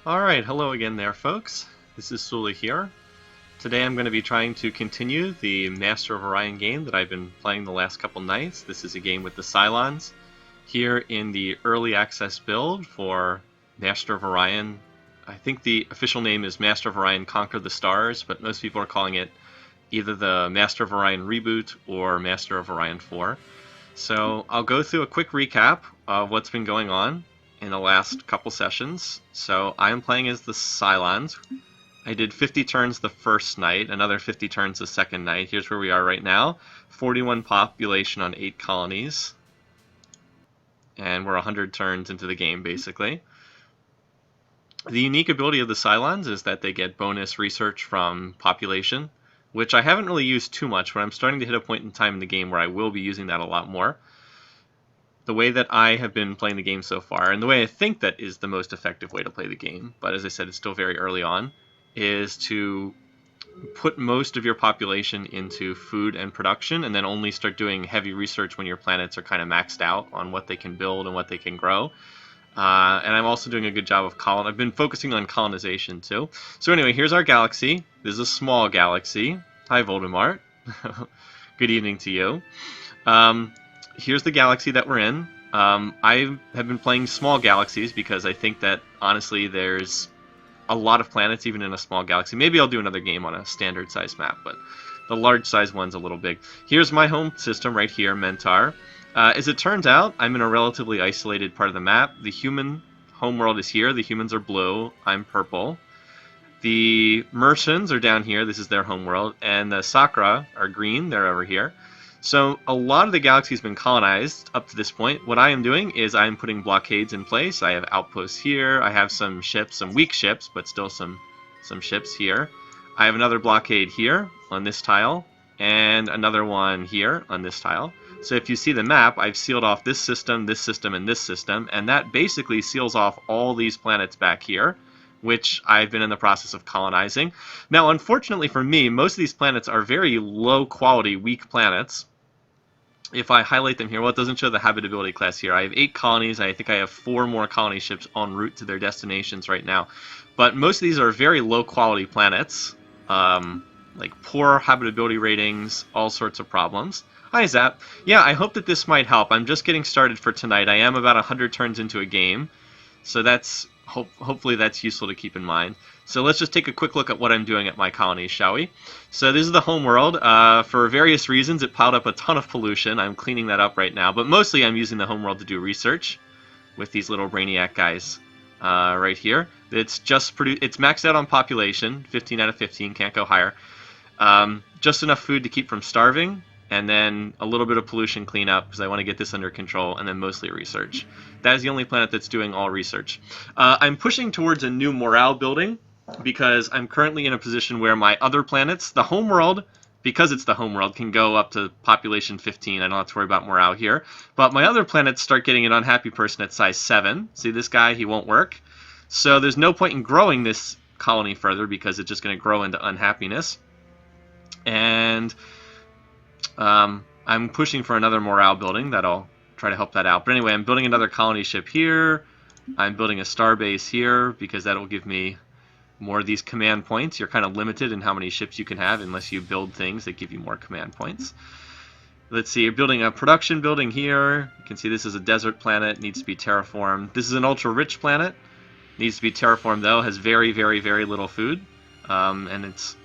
Alright, hello again there folks. This is Sullla here. Today I'm going to be trying to continue the Master of Orion game that I've been playing the last couple nights. This is a game with the Cylons here in the early access build for Master of Orion. I think the official name is Master of Orion Conquer the Stars, but most people are calling it either the Master of Orion Reboot or Master of Orion 4. So I'll go through a quick recap of what's been going on in the last couple sessions. So I am playing as the Cylons. I did 50 turns the first night, another 50 turns the second night. Here's where we are right now. 41 population on 8 colonies. And we're 100 turns into the game, basically. The unique ability of the Cylons is that they get bonus research from population, which I haven't really used too much, but I'm starting to hit a point in time in the game where I will be using that a lot more. The way that I have been playing the game so far, and the way I think that is the most effective way to play the game, but as I said, it's still very early on, is to put most of your population into food and production, and then only start doing heavy research when your planets are kind of maxed out on what they can build and what they can grow. And I'm also doing a good job of I've been focusing on colonization too. So anyway, here's our galaxy. This is a small galaxy. Hi, Voldemort. Good evening to you. Here's the galaxy that we're in. I have been playing small galaxies because I think that, honestly, there's a lot of planets even in a small galaxy. Maybe I'll do another game on a standard size map, but the large size one's a little big. Here's my home system right here, Mentar. As it turns out, I'm in a relatively isolated part of the map. The human homeworld is here. The humans are blue. I'm purple. The Mercians are down here. This is their homeworld. And the Sakra are green. They're over here. So a lot of the galaxy has been colonized up to this point. What I am doing is I am putting blockades in place. I have outposts here. I have some ships, some weak ships, but still some ships here. I have another blockade here on this tile, and another one here on this tile. So if you see the map, I've sealed off this system, and this system, and that basically seals off all these planets back here, which I've been in the process of colonizing. Now, unfortunately for me, most of these planets are very low-quality, weak planets. If I highlight them here, well, it doesn't show the habitability class here. I have 8 colonies. I think I have 4 more colony ships en route to their destinations right now. But most of these are very low-quality planets, like poor habitability ratings, all sorts of problems. Hi, Zap. Yeah, I hope that this might help. I'm just getting started for tonight. I am about 100 turns into a game, so that's hopefully that's useful to keep in mind. So let's just take a quick look at what I'm doing at my colonies, shall we? So this is the homeworld. For various reasons, it piled up a ton of pollution. I'm cleaning that up right now, but mostly I'm using the homeworld to do research with these little Brainiac guys right here. It's maxed out on population, 15 out of 15, can't go higher. Just enough food to keep from starving, and then a little bit of pollution cleanup because I want to get this under control, and then mostly research. That is the only planet that's doing all research. I'm pushing towards a new morale building because I'm currently in a position where my other planets, the homeworld, because it's the homeworld, can go up to population 15. I don't have to worry about morale here. But my other planets start getting an unhappy person at size 7. See this guy? He won't work. So there's no point in growing this colony further because it's just going to grow into unhappiness. And I'm pushing for another morale building that'll try to help that out. But anyway, I'm building another colony ship here. I'm building a starbase here because that'll give me more of these command points. You're kind of limited in how many ships you can have unless you build things that give you more command points. Let's see, you're building a production building here. You can see this is a desert planet, needs to be terraformed. This is an ultra-rich planet. Needs to be terraformed though, has very, very, very little food. And it's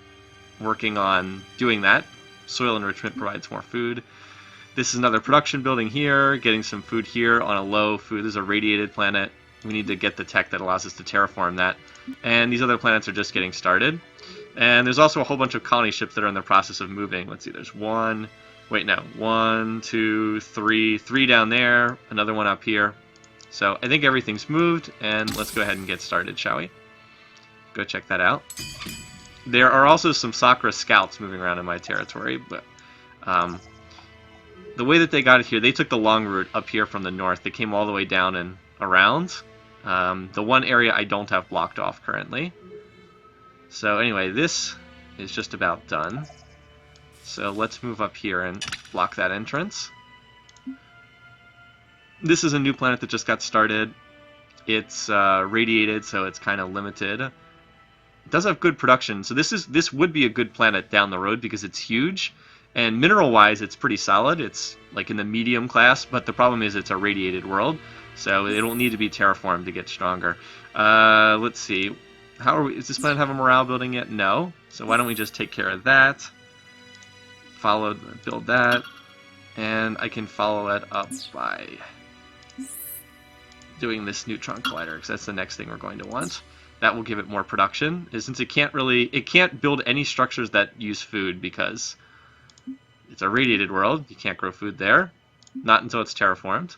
working on doing that. Soil enrichment provides more food. This is another production building here, getting some food here on a low food. This is a radiated planet. We need to get the tech that allows us to terraform that. And these other planets are just getting started. And there's also a whole bunch of colony ships that are in the process of moving. Let's see, there's 1, 2, 3, 3 down there, another one up here. So I think everything's moved, and let's go ahead and get started, shall we? Go check that out. There are also some Sakra scouts moving around in my territory, but the way that they got it here, they took the long route up here from the north. They came all the way down and around. The one area I don't have blocked off currently. So anyway, this is just about done. So let's move up here and block that entrance. This is a new planet that just got started. It's radiated, so it's kind of limited. It does have good production, so this would be a good planet down the road because it's huge, and mineral-wise, it's pretty solid. It's like in the medium class, but the problem is it's a radiated world, so it'll need to be terraformed to get stronger. Let's see. Does this planet have a morale building yet? No. So why don't we just take care of that? Build that, and I can follow it up by doing this Neutron Collider, because that's the next thing we're going to want. That will give it more production, since it can't build any structures that use food because it's a radiated world. You can't grow food there, not until it's terraformed.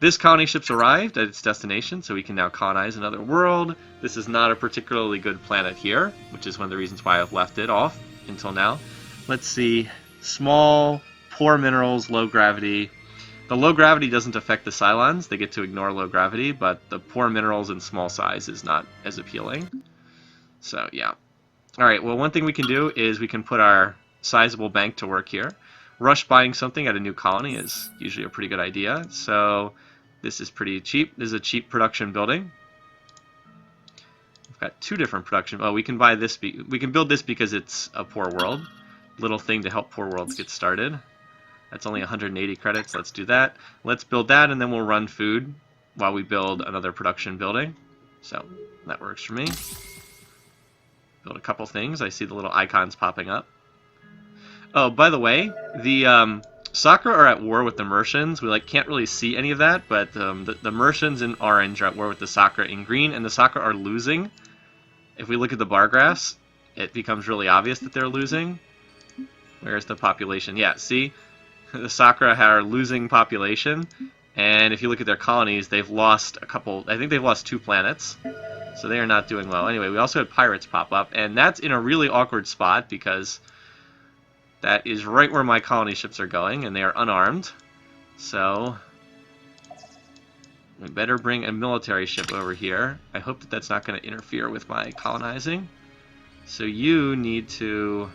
This colony ship's arrived at its destination, so we can now colonize another world. This is not a particularly good planet here, which is one of the reasons why I've left it off until now. Let's see. Small, poor minerals, low gravity. The low gravity doesn't affect the Cylons. They get to ignore low gravity, but the poor minerals and small size is not as appealing. So, yeah. Alright, well, one thing we can do is we can put our sizable bank to work here. Rush buying something at a new colony is usually a pretty good idea. So, this is pretty cheap. This is a cheap production building. We've got two different production... Oh, we can buy this... We can build this because it's a poor world. Little thing to help poor worlds get started. That's only 180 credits. Let's do that. Let's build that, and then we'll run food while we build another production building. So that works for me. Build a couple things. I see the little icons popping up. Oh, by the way, the Sakra are at war with the Mercians. We can't really see any of that, but the Mercians in orange are at war with the Sakra in green, and the Sakra are losing. If we look at the bar graphs, it becomes really obvious that they're losing. Where's the population? Yeah, see? The Sakra are losing population, and if you look at their colonies, they've lost a couple... I think they've lost 2 planets, so they are not doing well. Anyway, we also had pirates pop up, and that's in a really awkward spot, because that is right where my colony ships are going, and they are unarmed. So we better bring a military ship over here. I hope that that's not going to interfere with my colonizing. So you need to...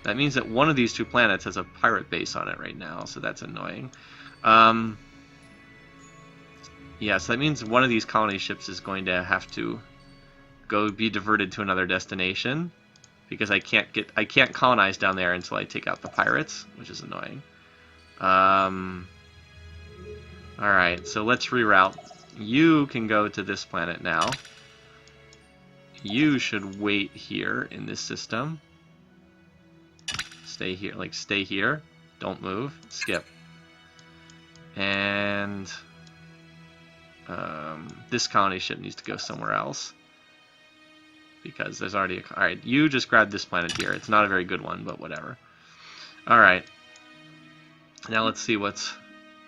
That means that one of these 2 planets has a pirate base on it right now, so that's annoying. Yeah, so that means one of these colony ships is going to have to be diverted to another destination, because I can't colonize down there until I take out the pirates, which is annoying. Alright, so let's reroute. You can go to this planet now. You should wait here in this system. Stay here, stay here. Don't move. Skip. And this colony ship needs to go somewhere else, because there's already a... Alright, you just grab this planet here. It's not a very good one, but whatever. Alright. Now let's see what's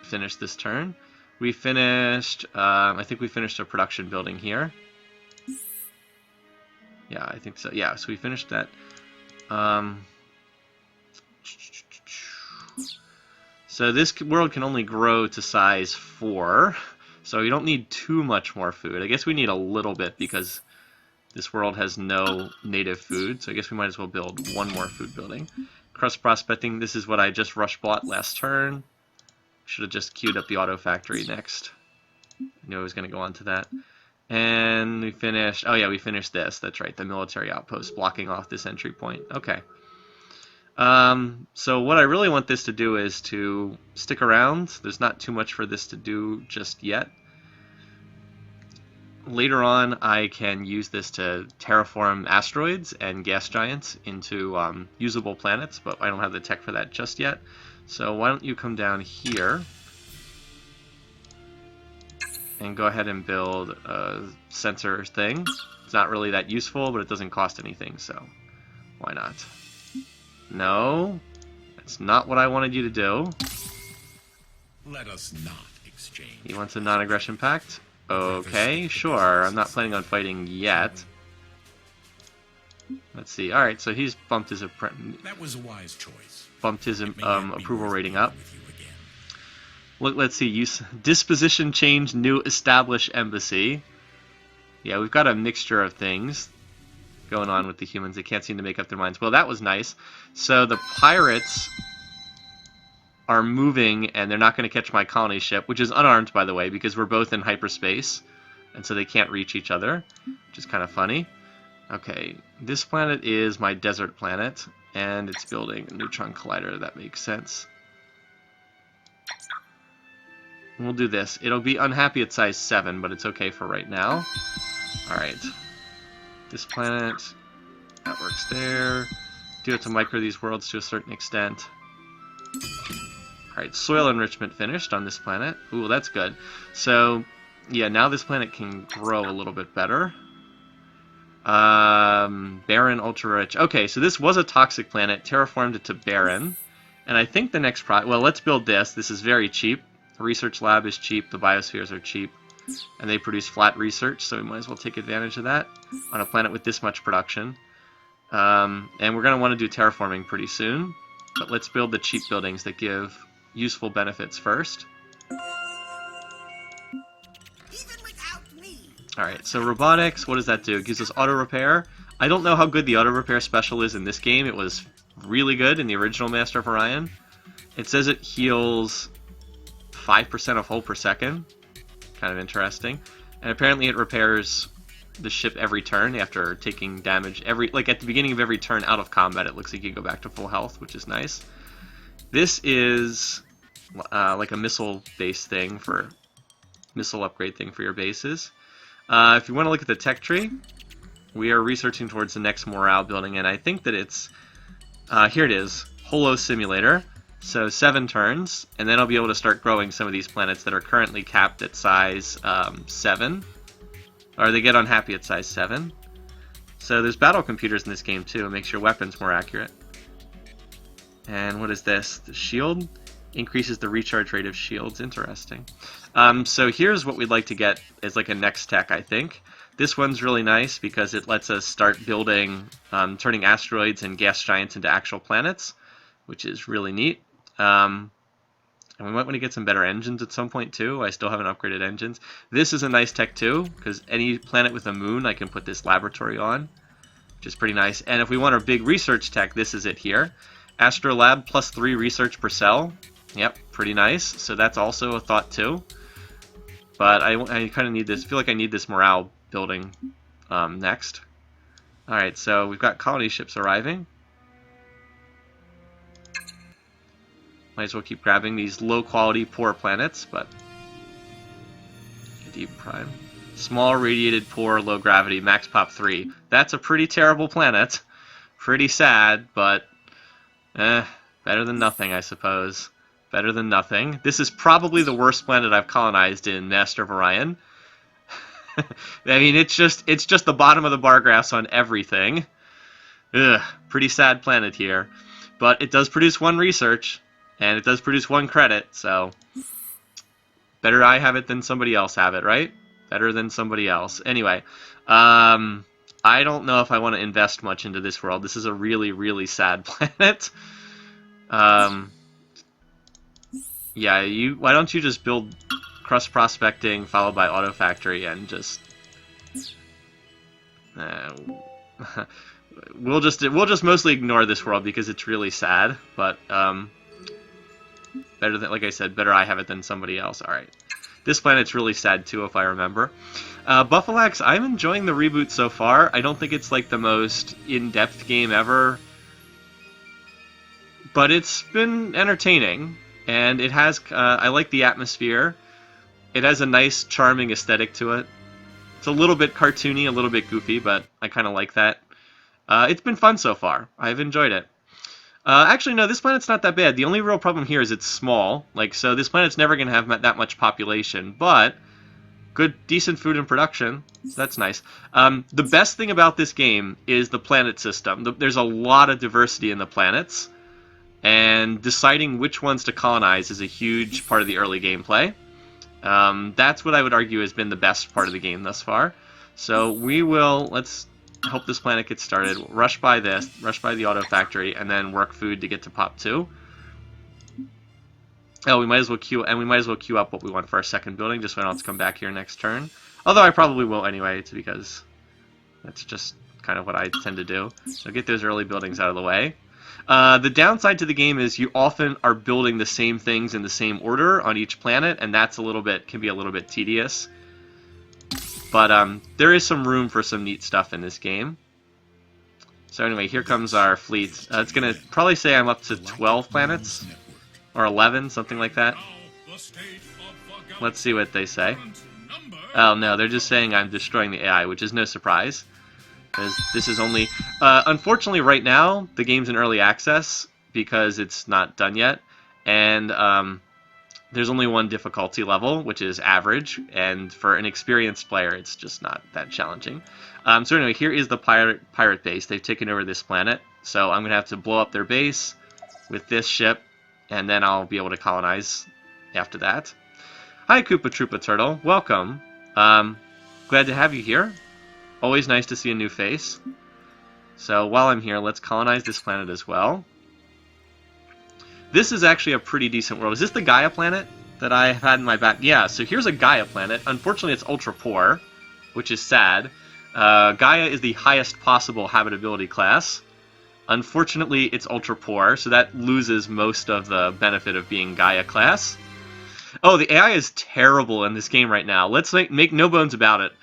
finished this turn. We finished... I think we finished a production building here. Yeah, I think so. Yeah, so we finished that. So this world can only grow to size 4, so you don't need too much more food. I guess we need a little bit because this world has no native food, so I guess we might as well build one more food building. Crust prospecting, this is what I just rush bought last turn. Should have just queued up the auto factory next. I knew I was going to go on to that. And we finished, oh yeah, we finished this, that's right, the military outpost blocking off this entry point. Okay. So what I really want this to do is to stick around. There's not too much for this to do just yet. Later on, I can use this to terraform asteroids and gas giants into usable planets, but I don't have the tech for that just yet. So why don't you come down here and go ahead and build a sensor thing. It's not really that useful, but it doesn't cost anything, so why not? No, that's not what I wanted you to do. Let us not exchange. He wants a non-aggression pact? Okay, sure. I'm not planning on fighting yet. Let's see. Alright, so he's bumped his that was a wise choice. Bumped his approval rating up. Let's see. Use disposition change, new establish embassy. Yeah, we've got a mixture of things going on with the humans. They can't seem to make up their minds. Well, that was nice. So the pirates are moving, and they're not going to catch my colony ship, which is unarmed, by the way, because we're both in hyperspace, and so they can't reach each other, which is kind of funny. Okay, this planet is my desert planet, and it's building a Neutron Collider. That makes sense. We'll do this. It'll be unhappy at size 7, but it's okay for right now. Alright. This planet, that works there. Do have to micro these worlds to a certain extent. Alright, soil enrichment finished on this planet. Ooh, that's good. So, yeah, now this planet can grow a little bit better. Barren, ultra-rich. Okay, so this was a toxic planet. Terraformed it to barren. And I think the next well, let's build this. This is very cheap. The research lab is cheap. The biospheres are cheap. And they produce flat research, so we might as well take advantage of that on a planet with this much production. And we're going to want to do terraforming pretty soon. But let's build the cheap buildings that give useful benefits first. Alright, so robotics, what does that do? It gives us auto repair. I don't know how good the auto repair special is in this game. It was really good in the original Master of Orion. It says it heals 5% of hull per second. Kind of interesting. And apparently it repairs the ship every turn after taking damage. Like at the beginning of every turn out of combat, it looks like you go back to full health, which is nice. This is like a missile-based thing for missile upgrade thing for your bases. If you want to look at the tech tree, we are researching towards the next morale building, and I think that it's here it is, Holo Simulator. So 7 turns, and then I'll be able to start growing some of these planets that are currently capped at size 7. Or they get unhappy at size 7. So there's battle computers in this game too. It makes your weapons more accurate. And what is this? The shield increases the recharge rate of shields. Interesting. So here's what we'd like to get as like a next tech, I think. This one's really nice because it lets us start building, turning asteroids and gas giants into actual planets, which is really neat. And we might want to get some better engines at some point too. I still haven't upgraded engines. This is a nice tech too, because any planet with a moon I can put this laboratory on, which is pretty nice. And if we want a big research tech, this is it here. Astrolab +3 research per cell. Yep, pretty nice. So that's also a thought too. But I kind of need this. I feel like I need this morale building next. Alright, so we've got colony ships arriving. Might as well keep grabbing these low-quality, poor planets, but... Deep Prime. Small, radiated, poor, low-gravity, max pop 3. That's a pretty terrible planet. Pretty sad, but... better than nothing, I suppose. Better than nothing. This is probably the worst planet I've colonized in Master of Orion. I mean, it's just the bottom of the bar graphs on everything. Ugh, pretty sad planet here. But it does produce 1 research. And it does produce 1 credit, so better I have it than somebody else have it, right? Better than somebody else. Anyway, I don't know if I want to invest much into this world. This is a really, really sad planet. Yeah, why don't you just build crust prospecting followed by auto factory and just we'll just mostly ignore this world because it's really sad, but better than, like I said, better I have it than somebody else. All right. This planet's really sad too, if I remember. Buffalax, I'm enjoying the reboot so far. I don't think it's like the most in-depth game ever, but it's been entertaining, and it has. I like the atmosphere. It has a nice, charming aesthetic to it. It's a little bit cartoony, a little bit goofy, but I kind of like that. It's been fun so far. I've enjoyed it. Actually, no, this planet's not that bad. The only real problem here is it's small. Like, so this planet's never going to have that much population, but good, decent food and production. So that's nice. The best thing about this game is the planet system. There's a lot of diversity in the planets, and deciding which ones to colonize is a huge part of the early gameplay. That's what I would argue has been the best part of the game thus far. So let's hope this planet gets started. We'll rush by this, rush by the auto factory, and then work food to get to pop 2. Oh, we might as well queue up what we want for our second building, just so I don't have to come back here next turn. Although I probably will anyway, it's because that's just kind of what I tend to do. So get those early buildings out of the way. The downside to the game is you often are building the same things in the same order on each planet, and that's can be a little bit tedious. But there is some room for some neat stuff in this game. So anyway, here comes our fleet. It's going to probably say I'm up to 12 planets, or 11, something like that. Let's see what they say. Oh no, they're just saying I'm destroying the AI, which is no surprise. Because this is only... unfortunately, right now, the game's in early access because it's not done yet. And there's only one difficulty level, which is average. And for an experienced player, it's just not that challenging. So anyway, here is the pirate base. They've taken over this planet. So I'm going to have to blow up their base with this ship. And then I'll be able to colonize after that. Hi, Koopa Troopa Turtle. Welcome. Glad to have you here. Always nice to see a new face. So while I'm here, let's colonize this planet as well. This is actually a pretty decent world. Is this the Gaia planet that I had in my back? Yeah, so here's a Gaia planet. Unfortunately, it's ultra poor, which is sad. Gaia is the highest possible habitability class. Unfortunately, it's ultra poor, so that loses most of the benefit of being Gaia class. Oh, the AI is terrible in this game right now. Let's make no bones about it.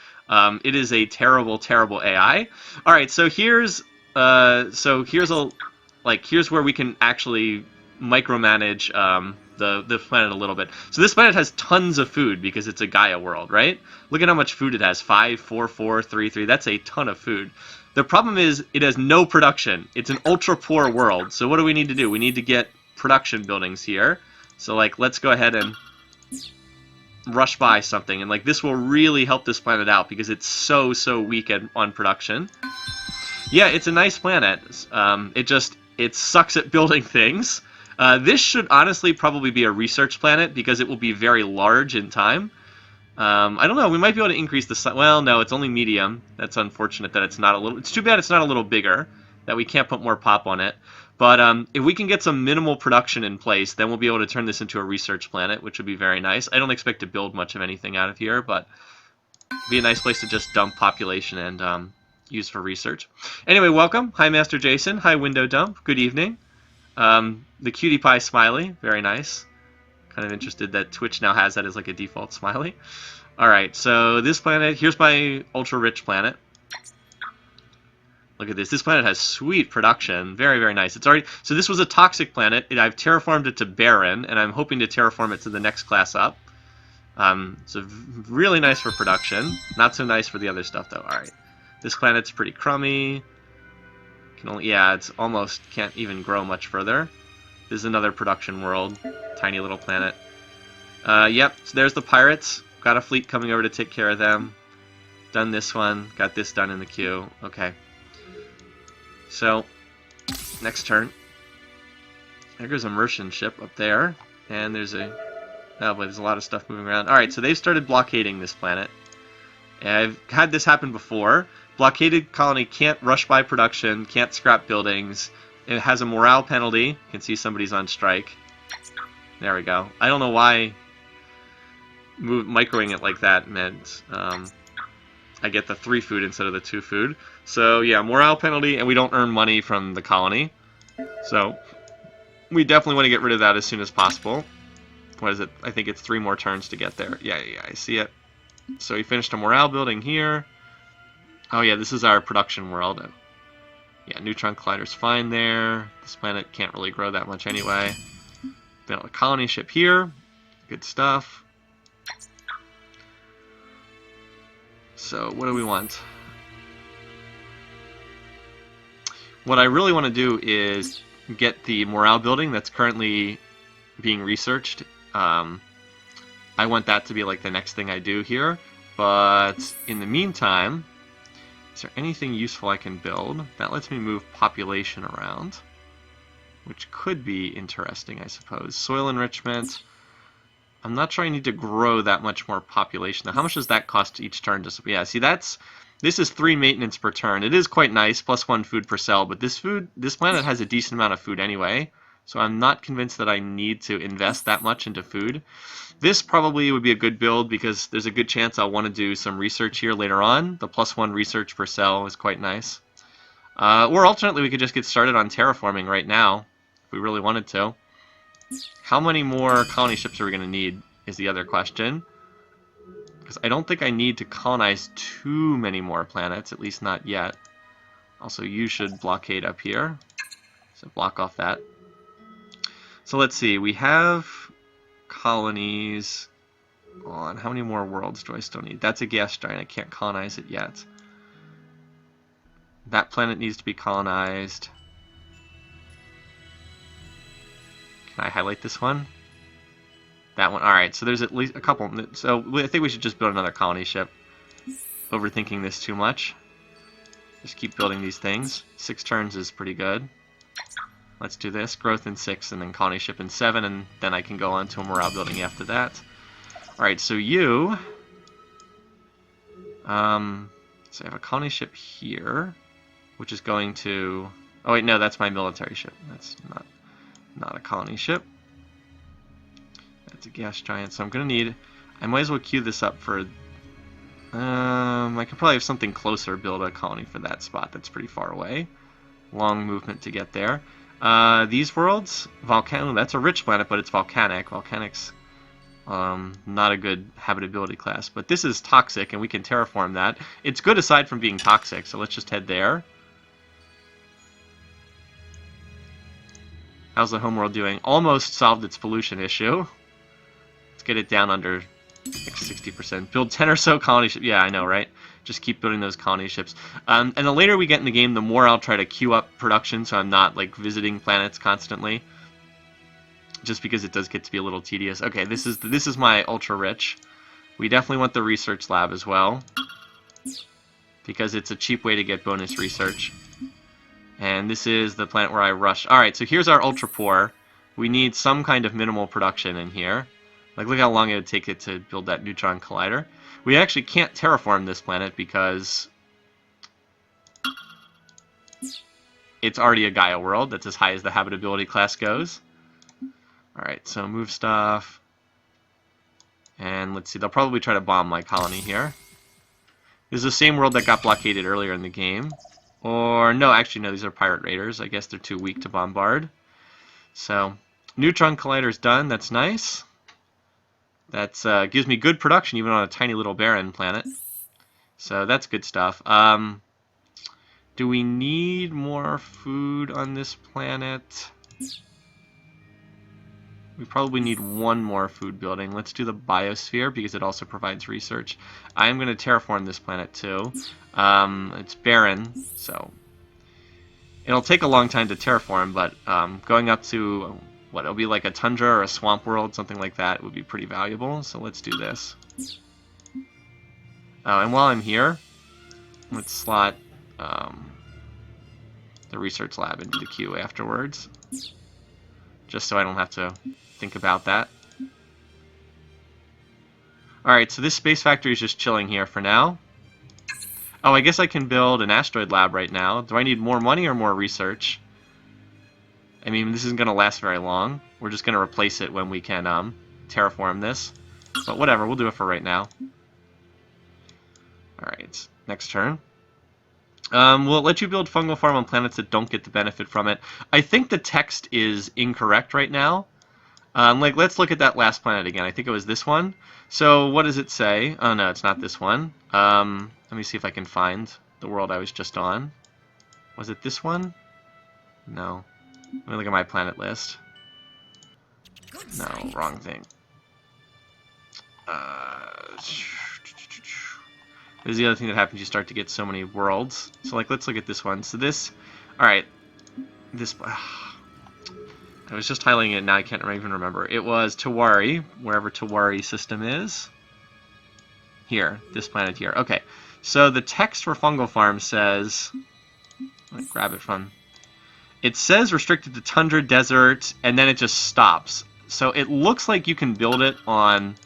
It is a terrible, terrible AI. All right, so here's here's where we can actually micromanage the planet a little bit. So this planet has tons of food because it's a Gaia world, right? Look at how much food it has: 5, 4, 4, 3, 3. That's a ton of food. The problem is it has no production. It's an ultra poor world. So what do we need to do? We need to get production buildings here. So let's go ahead and rush by something, and this will really help this planet out because it's so weak on production. Yeah, it's a nice planet. It sucks at building things. This should honestly probably be a research planet because it will be very large in time. I don't know, we might be able to increase the size. Well, no, it's only medium. That's unfortunate that it's not a little... It's too bad it's not a little bigger, that we can't put more pop on it. But if we can get some minimal production in place, then we'll be able to turn this into a research planet, which would be very nice. I don't expect to build much of anything out of here, but it'd be a nice place to just dump population and use for research. Anyway, welcome. Hi, Master Jason. Hi, Window Dump. Good evening. The Cutie Pie Smiley. Very nice. Kind of interested that Twitch now has that as a default smiley. All right, so this planet, here's my ultra-rich planet. Look at this. This planet has sweet production. Very, very nice. It's already... So this was a toxic planet. I've terraformed it to barren, and I'm hoping to terraform it to the next class up. So really nice for production. Not so nice for the other stuff, though. All right. This planet's pretty crummy. It's almost can't even grow much further. This is another production world. Tiny little planet. Yep. So there's the pirates. Got a fleet coming over to take care of them. Done this one. Got this done in the queue. Okay. So, next turn. There goes a merchant ship up there. And there's a lot of stuff moving around. Alright, so they've started blockading this planet. And I've had this happen before. Blockaded colony can't rush by production, can't scrap buildings. It has a morale penalty. You can see somebody's on strike. There we go. I don't know why microing it like that meant I get the 3 food instead of the 2 food. So yeah, morale penalty, and we don't earn money from the colony. So we definitely want to get rid of that as soon as possible. What is it? I think it's 3 more turns to get there. Yeah, I see it. So we finished a morale building here. Oh yeah, this is our production world. Yeah, Neutron Collider's fine there. This planet can't really grow that much anyway. Built a colony ship here. Good stuff. So what do we want? What I really want to do is get the morale building that's currently being researched. I want that to be the next thing I do here. But in the meantime, is there anything useful I can build? That lets me move population around, which could be interesting, I suppose. Soil enrichment. I'm not sure I need to grow that much more population. Now, how much does that cost each turn? Yeah, see, this is 3 maintenance per turn. It is quite nice, +1 food per cell, but this planet has a decent amount of food anyway, so I'm not convinced that I need to invest that much into food. This probably would be a good build because there's a good chance I'll want to do some research here later on. The +1 research per cell is quite nice. Or alternately, we could just get started on terraforming right now, if we really wanted to. How many more colony ships are we going to need is the other question. Because I don't think I need to colonize too many more planets, at least not yet. Also, you should blockade up here. So block off that. So let's see, we have colonies on... How many more worlds do I still need? That's a gas giant, I can't colonize it yet. That planet needs to be colonized. Can I highlight this one? That one, alright, so there's at least a couple. So I think we should just build another colony ship. Overthinking this too much. Just keep building these things. 6 turns is pretty good. Let's do this. Growth in 6 and then colony ship in 7, and then I can go on to a morale building after that. Alright, so you... so I have a colony ship here, which is going to... Oh wait, no, that's my military ship. That's not a colony ship. That's a gas giant, so I'm going to need... I might as well queue this up for... I could probably have something closer build a colony for that spot. That's pretty far away. Long movement to get there. These worlds, that's a rich planet, but it's volcanic. Volcanic's not a good habitability class, but this is toxic, and we can terraform that. It's good aside from being toxic, so let's just head there. How's the homeworld doing? Almost solved its pollution issue. Let's get it down under like 60%. Build 10 or so colony ships. Yeah, I know, right? Just keep building those colony ships. And the later we get in the game, the more I'll try to queue up production, so I'm not like visiting planets constantly. Just because it does get to be a little tedious. Okay, this is my ultra rich. We definitely want the research lab as well, because it's a cheap way to get bonus research. And this is the planet where I rush. Alright, so here's our ultra poor. We need some kind of minimal production in here. Like, look how long it would take it to build that Neutron Collider. We actually can't terraform this planet because it's already a Gaia world. That's as high as the habitability class goes. Alright, so move stuff. And let's see, they'll probably try to bomb my colony here. This is the same world that got blockaded earlier in the game. Or, no, actually, no, these are pirate raiders. I guess they're too weak to bombard. So, Neutron Collider's done. That's nice. That gives me good production even on a tiny little barren planet. So that's good stuff. Do we need more food on this planet? We probably need one more food building. Let's do the biosphere because it also provides research. I'm going to terraform this planet too. It's barren, so it'll take a long time to terraform, but going up to... What, it'll be like a tundra or a swamp world, something like that, would be pretty valuable. So let's do this. And while I'm here, let's slot the research lab into the queue afterwards. Just so I don't have to think about that. Alright, so this space factory is just chilling here for now. Oh, I guess I can build an asteroid lab right now. Do I need more money or more research? I mean, this isn't going to last very long. We're just going to replace it when we can terraform this. But whatever, we'll do it for right now. Alright, next turn. We'll let you build fungal farm on planets that don't get the benefit from it. I think the text is incorrect right now. Let's look at that last planet again. I think it was this one. So what does it say? Oh no, it's not this one. Let me see if I can find the world I was just on. Was it this one? No. Let me look at my planet list. No, wrong thing. This is the other thing that happens. You start to get so many worlds. So, let's look at this one. So this... Alright. This... I was just highlighting it, now I can't even remember. It was Tawari, wherever Tawari system is. Here. This planet here. Okay. So, the text for Fungal Farm says... Let me grab it from... It says restricted to tundra, desert, and then it just stops. So it looks like you can build it on...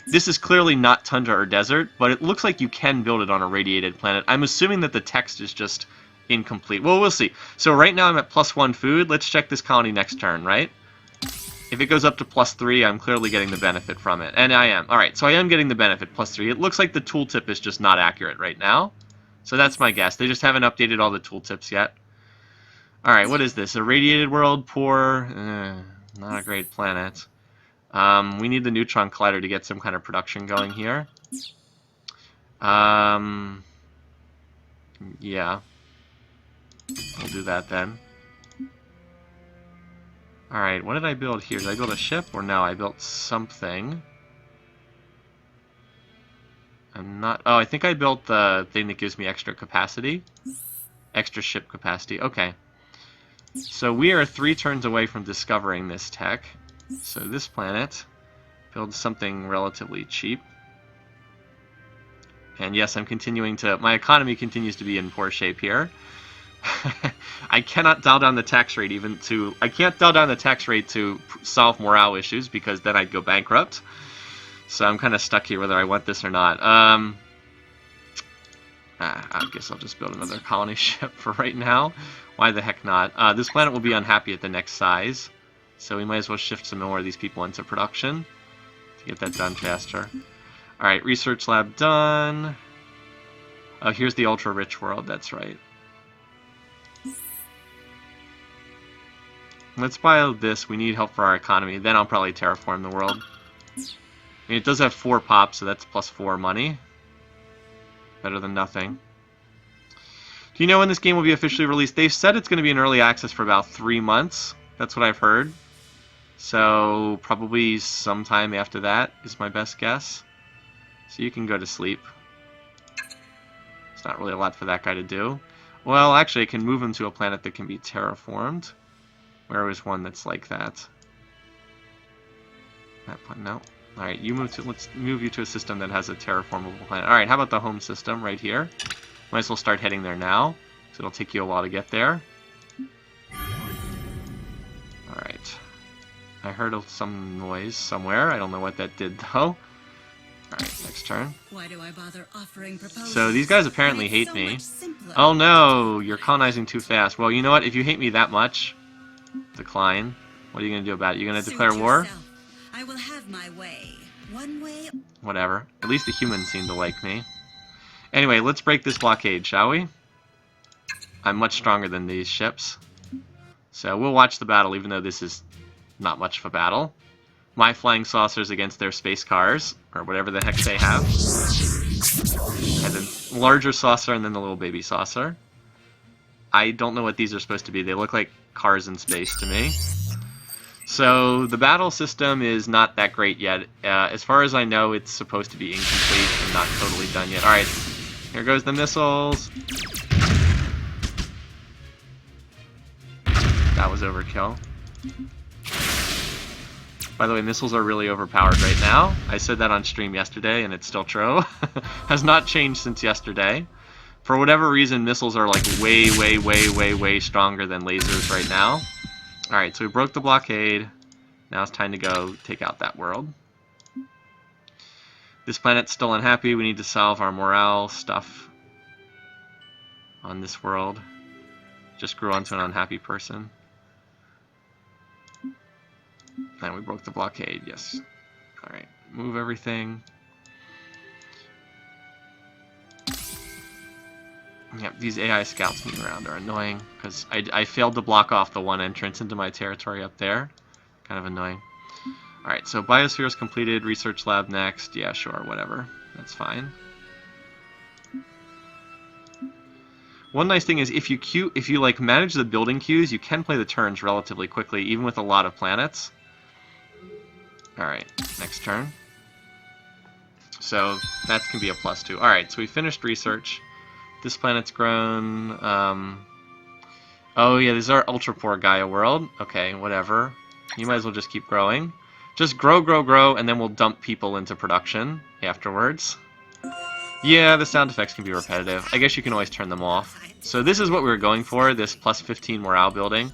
this is clearly not tundra or desert, but it looks like you can build it on a radiated planet. I'm assuming that the text is just incomplete. Well, we'll see. So right now I'm at +1 food. Let's check this colony next turn, right? If it goes up to +3, I'm clearly getting the benefit from it. And I am. Alright, so I am getting the benefit, +3. It looks like the tooltip is just not accurate right now. So that's my guess. They just haven't updated all the tooltips yet. Alright, what is this? A radiated world? Poor? Not a great planet. We need the Neutron Collider to get some kind of production going here. Yeah. We'll do that then. Alright, what did I build here? Did I build a ship? Or no, I built something. I'm not... Oh, I think I built the thing that gives me extra capacity. Extra ship capacity. Okay. So we are 3 turns away from discovering this tech. So this planet builds something relatively cheap. And yes, I'm continuing to... My economy continues to be in poor shape here. I cannot dial down the tax rate even to... I can't dial down the tax rate to solve morale issues because then I'd go bankrupt. So I'm kind of stuck here whether I want this or not. I guess I'll just build another colony ship for right now. Why the heck not? This planet will be unhappy at the next size. So we might as well shift some more of these people into production to get that done faster. Alright, research lab done. Oh, here's the ultra-rich world, that's right. Let's buy this. We need help for our economy. Then I'll probably terraform the world. I mean, it does have 4 pops, so that's plus 4 money. Better than nothing. Do you know when this game will be officially released? They've said it's going to be in early access for about 3 months. That's what I've heard. So probably sometime after that is my best guess. So you can go to sleep. It's not really a lot for that guy to do. Well, actually, I can move him to a planet that can be terraformed. Where is one that's like that? No. Alright, let's move you to a system that has a terraformable planet. Alright, how about the home system right here? Might as well start heading there now. So it'll take you a while to get there. Alright. I heard some noise somewhere. I don't know what that did, though. Alright, next turn. Why do I bother offering proposals? So these guys apparently hate me. Oh no, you're colonizing too fast. Well, you know what? If you hate me that much, decline. What are you going to do about it? You going to declare war? I will have my way. One way. Whatever. At least the humans seem to like me. Anyway, let's break this blockade, shall we? I'm much stronger than these ships. So we'll watch the battle, even though this is not much of a battle. My flying saucers against their space cars, or whatever the heck they have. And the larger saucer and then the little baby saucer. I don't know what these are supposed to be. They look like cars in space to me. So the battle system is not that great yet. As far as I know, it's supposed to be incomplete and not totally done yet. Alright, here goes the missiles. That was overkill. By the way, missiles are really overpowered right now. I said that on stream yesterday, and it's still true. Has not changed since yesterday. For whatever reason, missiles are like way stronger than lasers right now. Alright, so we broke the blockade. Now it's time to go take out that world. This planet's still unhappy. We need to solve our morale stuff on this world. Just grew onto an unhappy person. And we broke the blockade, yes. Alright, move everything. Yep, these AI scouts moving around are annoying, because I failed to block off the one entrance into my territory up there. Kind of annoying. Alright, so biosphere is completed, research lab next. Yeah, sure, whatever. That's fine. One nice thing is if you like manage the building queues, you can play the turns relatively quickly, even with a lot of planets. Alright, next turn. So that can be a +2. Alright, so we finished research. This planet's grown. Oh yeah, this is our ultra poor Gaia world. Okay, whatever. You might as well just keep growing. Just grow, and then we'll dump people into production afterwards. Yeah, the sound effects can be repetitive. I guess you can always turn them off. So this is what we were going for, this +15 morale building,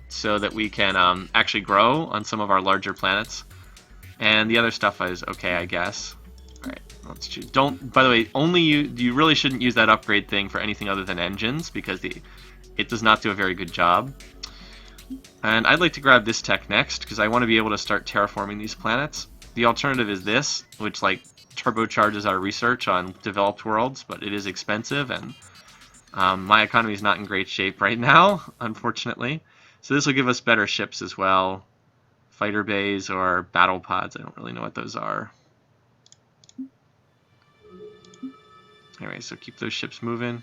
so that we can actually grow on some of our larger planets. And the other stuff is okay, I guess. Alright, let's choose. By the way, you really shouldn't use that upgrade thing for anything other than engines, because it does not do a very good job. And I'd like to grab this tech next, because I want to be able to start terraforming these planets. The alternative is this, which, like, turbocharges our research on developed worlds, but it is expensive, and my economy is not in great shape right now, unfortunately. So this will give us better ships as well. Fighter bays or battle pods, I don't really know what those are. Anyway, so keep those ships moving.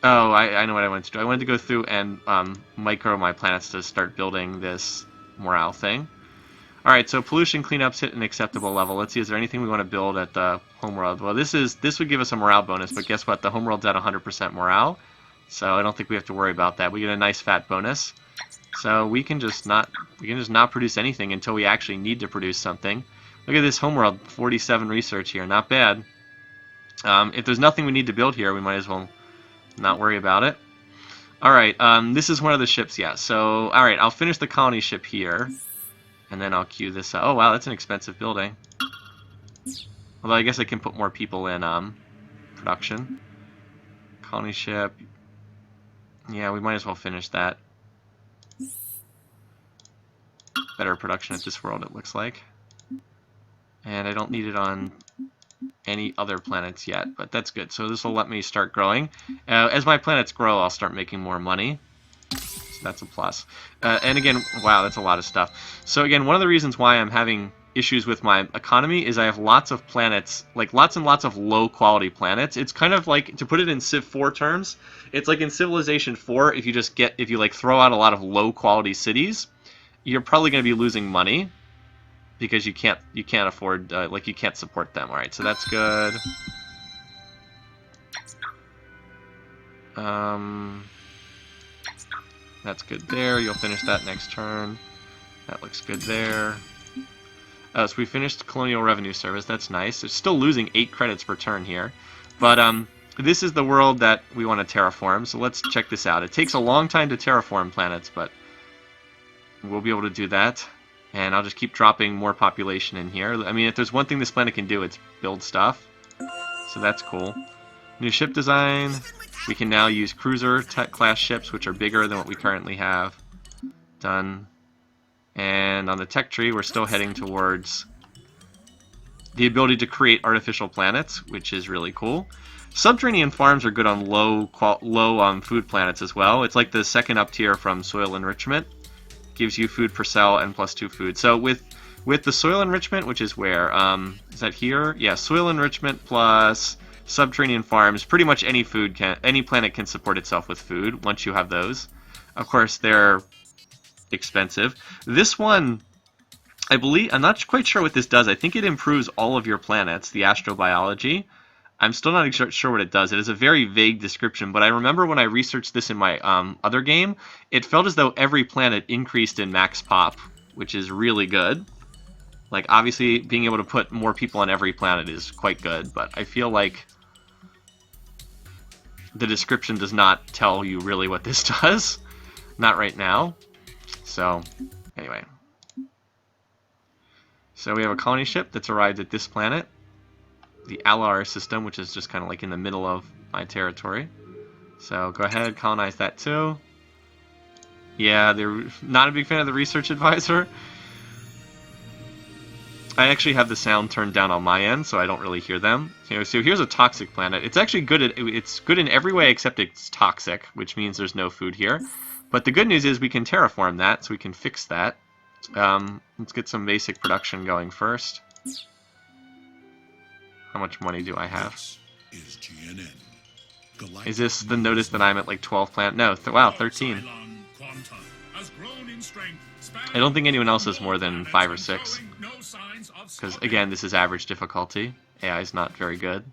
Oh, I know what I wanted to do. I wanted to go through and micro my planets to start building this morale thing. Alright, so pollution cleanup's hit an acceptable level. Let's see, is there anything we want to build at the homeworld? Well, this would give us a morale bonus, but guess what? The homeworld's at 100% morale, so I don't think we have to worry about that. We get a nice fat bonus. So we can just not produce anything until we actually need to produce something. Look at this homeworld, 47 research here, not bad. If there's nothing we need to build here, we might as well not worry about it. Alright, this is one of the ships, yeah. So, alright, I'll finish the colony ship here. And then I'll queue this up. Oh, wow, that's an expensive building. Although I guess I can put more people in production. Colony ship. Yeah, we might as well finish that. Better production at this world, it looks like. And I don't need it on any other planets yet, but that's good. So this will let me start growing. As my planets grow, I'll start making more money. So that's a plus. And again, wow, that's a lot of stuff. So again, one of the reasons why I'm having issues with my economy is I have lots of planets, like lots and lots of low-quality planets. It's kind of like, to put it in Civ 4 terms, it's like in Civilization 4, if you like throw out a lot of low-quality cities, you're probably going to be losing money because you can't afford, like you can't support them. All right, so that's good. That's good there. You'll finish that next turn. That looks good there. So we finished Colonial Revenue Service. That's nice. It's still losing 8 credits per turn here. But this is the world that we want to terraform, so let's check this out. It takes a long time to terraform planets, but we'll be able to do that. And I'll just keep dropping more population in here. I mean, if there's one thing this planet can do, it's build stuff. So that's cool. New ship design. We can now use cruiser class ships, which are bigger than what we currently have. Done. And on the tech tree, we're still heading towards the ability to create artificial planets, which is really cool. Subterranean farms are good on low food planets as well. It's like the second up tier from soil enrichment. Gives you food per cell and +2 food. So with the soil enrichment, which is where is that here? Yeah, soil enrichment plus subterranean farms. Pretty much any planet can support itself with food once you have those. Of course, they're expensive. This one, I believe, I'm not quite sure what this does. I think it improves all of your planets, the astrobiology. I'm still not sure what it does. It is a very vague description, but I remember when I researched this in my other game, it felt as though every planet increased in max pop, which is really good. Like, obviously, being able to put more people on every planet is quite good, but I feel like the description does not tell you really what this does. Not right now. So, anyway. So we have a colony ship that's arrived at this planet. The Alar system, which is just kind of like in the middle of my territory. So go ahead, colonize that too. Yeah, they're not a big fan of the research advisor. I actually have the sound turned down on my end, so I don't really hear them. So here's a toxic planet. It's actually good it's good in every way except it's toxic, which means there's no food here. But the good news is we can terraform that, so we can fix that. Let's get some basic production going first. How much money do I have? Is this the notice that I'm at like 12 planet? No, wow, 13. I don't think anyone else has more than 5 or 6. Because, again, this is average difficulty. AI is not very good.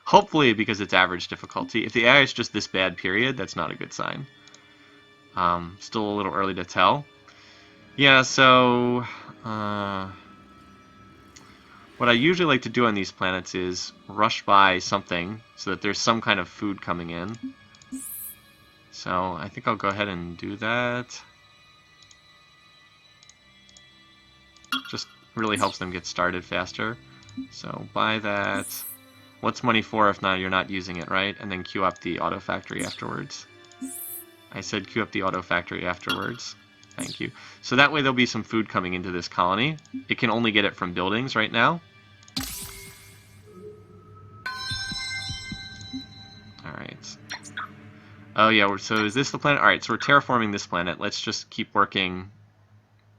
Hopefully because it's average difficulty. If the AI is just this bad, period, that's not a good sign. Still a little early to tell. Yeah, so... what I usually like to do on these planets is rush by something so that there's some kind of food coming in. So I think I'll go ahead and do that. Just really helps them get started faster. So buy that. What's money for if not you're not using it, right? And then queue up the auto factory afterwards. I said queue up the auto factory afterwards. Thank you. So that way there'll be some food coming into this colony. It can only get it from buildings right now. Alright. Oh yeah, so is this the planet? Alright, so we're terraforming this planet. Let's just keep working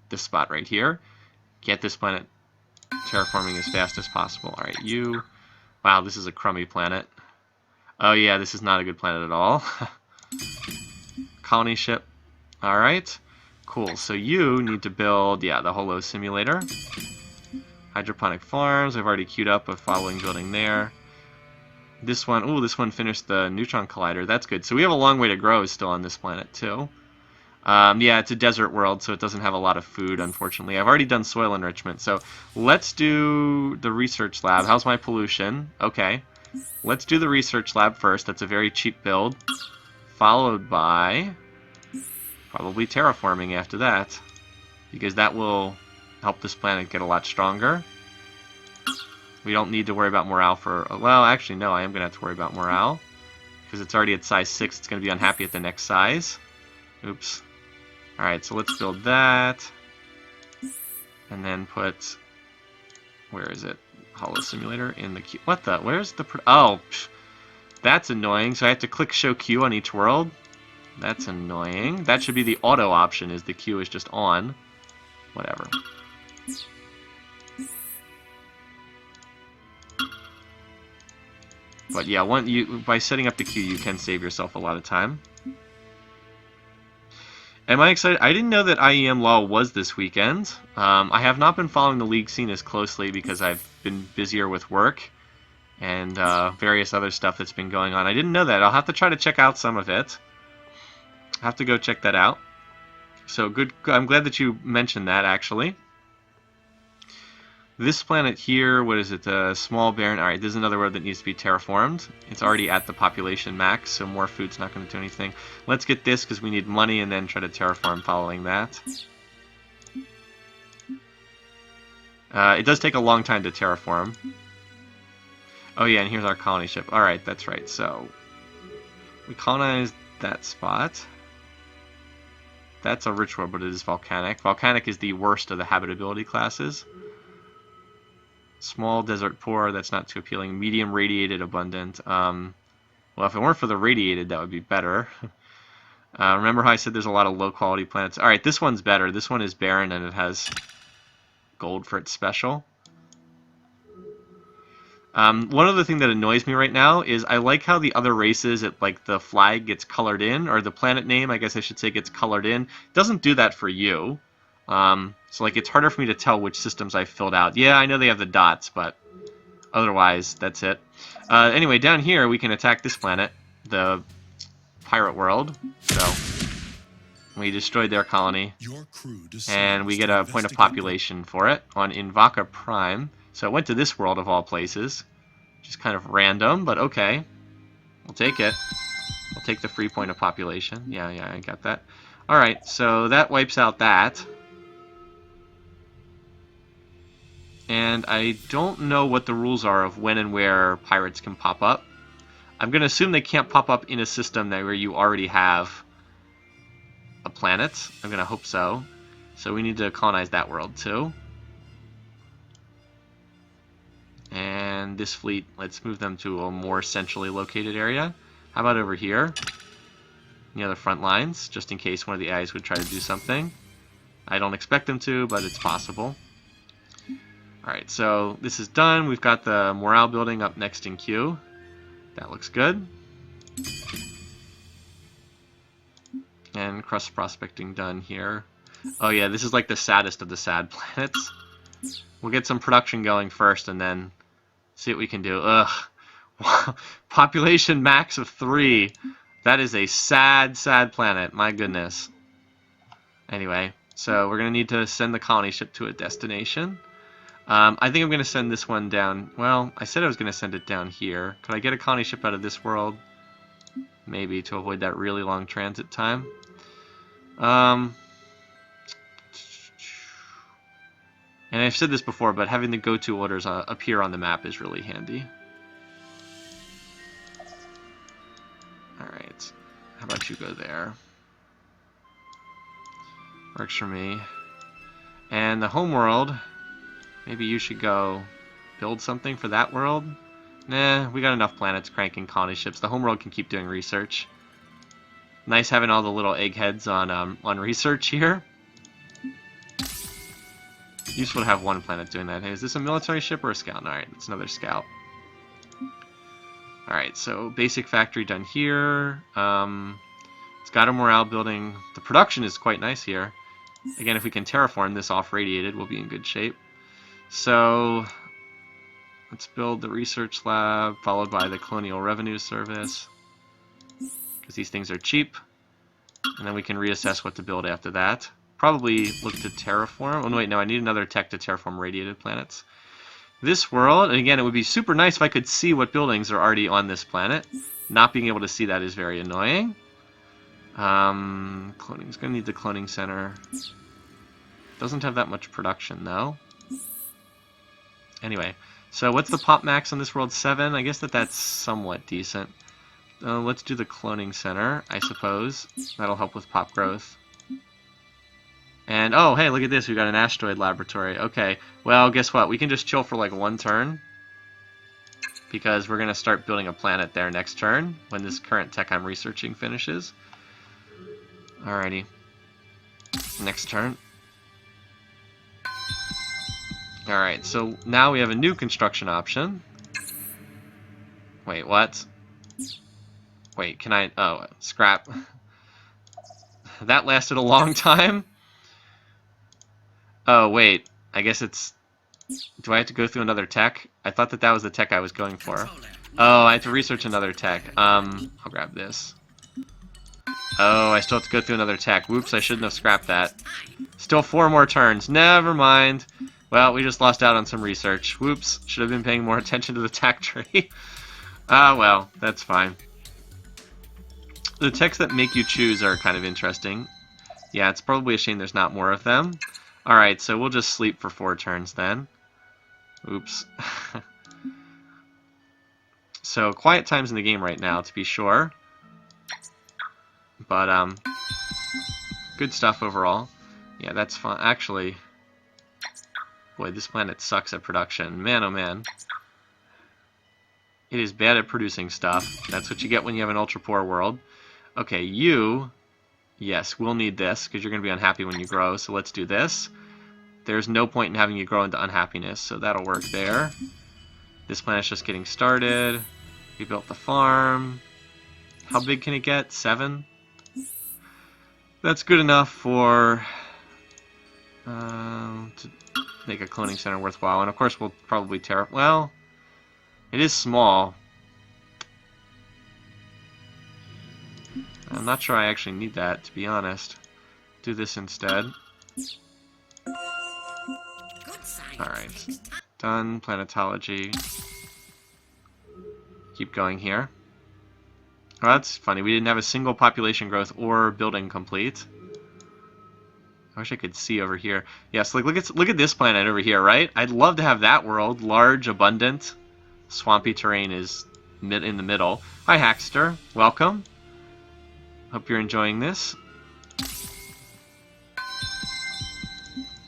this spot right here. Get this planet terraforming as fast as possible. Alright, you... Wow, this is a crummy planet. Oh yeah, this is not a good planet at all. Colony ship. Alright. Cool. So you need to build, yeah, the holo simulator. Hydroponic farms. I've already queued up a following building there. This one, ooh, this one finished the Neutron Collider. That's good. So we have a long way to grow still on this planet, too. Yeah, it's a desert world, so it doesn't have a lot of food, unfortunately. I've already done soil enrichment, so let's do the research lab. How's my pollution? Okay. Let's do the research lab first. That's a very cheap build. Followed by probably terraforming after that, because that will help this planet get a lot stronger. We don't need to worry about morale for... Well, actually, no, I am going to have to worry about morale. Because it's already at size 6. It's going to be unhappy at the next size. Oops. Alright, so let's build that. And then put... Where is it? Holo Simulator in the queue. What the? Where's the... Oh, psh, that's annoying. So I have to click Show Queue on each world. That's annoying. That should be the auto option, is the queue is just on. Whatever. But yeah, by setting up the queue, you can save yourself a lot of time. Am I excited? I didn't know that IEM Law was this weekend. I have not been following the League scene as closely because I've been busier with work and various other stuff that's been going on. I didn't know that. I'll have to try to check out some of it. I have to go check that out. So good. I'm glad that you mentioned that, actually. This planet here, what is it? Small barren. Alright, this is another world that needs to be terraformed. It's already at the population max, so more food's not going to do anything. Let's get this because we need money and then try to terraform following that. It does take a long time to terraform. Oh yeah, and here's our colony ship. Alright, that's right. So, we colonized that spot. That's a rich world, but it is volcanic. Volcanic is the worst of the habitability classes. Small, desert, poor, that's not too appealing. Medium, radiated, abundant. Well, if it weren't for the radiated, that would be better. Remember how I said there's a lot of low-quality planets? Alright, this one's better. This one is barren, and it has gold for its special. One other thing that annoys me right now is I like how the other races, like the flag gets colored in, or the planet name, I guess I should say, gets colored in. It doesn't do that for you. So like it's harder for me to tell which systems I've filled out. Yeah, I know they have the dots, but otherwise, that's it. Anyway, down here we can attack this planet, the pirate world. So we destroyed their colony, and we get a point of population for it on Invaka Prime. So it went to this world of all places, which is kind of random, but okay. We'll take it. We'll take the free point of population. Yeah, I got that. Alright, so that wipes out that. And I don't know what the rules are of when and where pirates can pop up. I'm going to assume they can't pop up in a system where you already have a planet. I'm going to hope so. So we need to colonize that world too. And this fleet, let's move them to a more centrally located area. How about over here? Near the front lines, just in case one of the AIs would try to do something. I don't expect them to, but it's possible. Alright, so this is done. We've got the morale building up next in queue. That looks good. And crust prospecting done here. Oh yeah, this is like the saddest of the sad planets. We'll get some production going first and then see what we can do. Ugh. Population max of 3. That is a sad, sad planet. My goodness. Anyway, so we're going to need to send the colony ship to a destination. I think I'm going to send this one down. Well, I said I was going to send it down here. Could I get a colony ship out of this world? Maybe, to avoid that really long transit time. And I've said this before, but having the go-to orders appear on the map is really handy. Alright. How about you go there? Works for me. And the homeworld, maybe you should go build something for that world. Nah, we got enough planets cranking colony ships. The homeworld can keep doing research. Nice having all the little eggheads on research here. Useful to have one planet doing that. Hey, is this a military ship or a scout? Alright, it's another scout. Alright, so basic factory done here. It's got a morale building. The production is quite nice here. Again, if we can terraform this off radiated, we'll be in good shape. So let's build the research lab, followed by the Colonial Revenue Service, because these things are cheap. And then we can reassess what to build after that. Probably look to terraform. Oh, no, wait, no, I need another tech to terraform radiated planets. This world, and again, it would be super nice if I could see what buildings are already on this planet. Not being able to see that is very annoying. Cloning's going to need the cloning center. Doesn't have that much production, though. Anyway, so what's the pop max on this world? 7? I guess that's somewhat decent. Let's do the cloning center, I suppose. That'll help with pop growth. And, oh, hey, look at this. We got an asteroid laboratory. Okay, well, guess what? We can just chill for like 1 turn. Because we're going to start building a planet there next turn, when this current tech I'm researching finishes. Alrighty. Next turn. Alright, so now we have a new construction option. Wait, what? Wait, can I... Oh, scrap. That lasted a long time? Oh, wait. I guess it's... Do I have to go through another tech? I thought that was the tech I was going for. Oh, I have to research another tech. I'll grab this. Oh, I still have to go through another tech. Whoops, I shouldn't have scrapped that. Still 4 more turns. Never mind. Well, we just lost out on some research. Whoops, should have been paying more attention to the tech tree. Ah, well, that's fine. The techs that make you choose are kind of interesting. Yeah, it's probably a shame there's not more of them. Alright, so we'll just sleep for 4 turns then. Oops. So, quiet times in the game right now, to be sure. But, good stuff overall. Yeah, that's fun. Actually, boy, this planet sucks at production. Man, oh man. It is bad at producing stuff. That's what you get when you have an ultra-poor world. Okay, you... Yes, we'll need this, because you're going to be unhappy when you grow, so let's do this. There's no point in having you grow into unhappiness, so that'll work there. This planet's just getting started. We built the farm. How big can it get? 7? That's good enough for... to make a cloning center worthwhile. And of course we'll probably well, it is small. I'm not sure I actually need that, to be honest. Do this instead. Alright. Done. Planetology. Keep going here. Oh, that's funny. We didn't have a single population growth or building complete. I wish I could see over here. Yes, look at this planet over here, right? I'd love to have that world. Large, abundant, swampy terrain is in the middle. Hi, Hackster. Welcome. Hope you're enjoying this.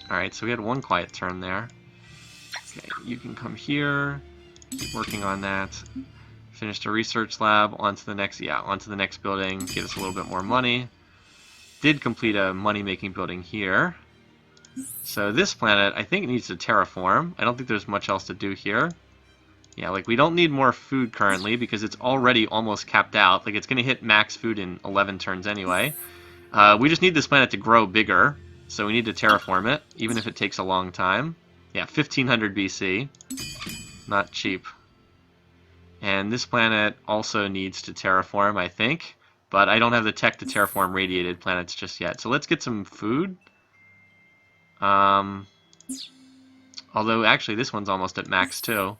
Alright, so we had 1 quiet turn there. Okay, you can come here. Keep working on that. Finished a research lab. Onto the next building. Get us a little bit more money. Did complete a money-making building here. So this planet, I think, needs to terraform. I don't think there's much else to do here. Yeah, like, we don't need more food currently because it's already almost capped out. Like, it's going to hit max food in 11 turns anyway. We just need this planet to grow bigger, so we need to terraform it, even if it takes a long time. Yeah, 1500 BC. Not cheap. And this planet also needs to terraform, I think. But I don't have the tech to terraform radiated planets just yet. So let's get some food. Although, actually, this one's almost at max, too.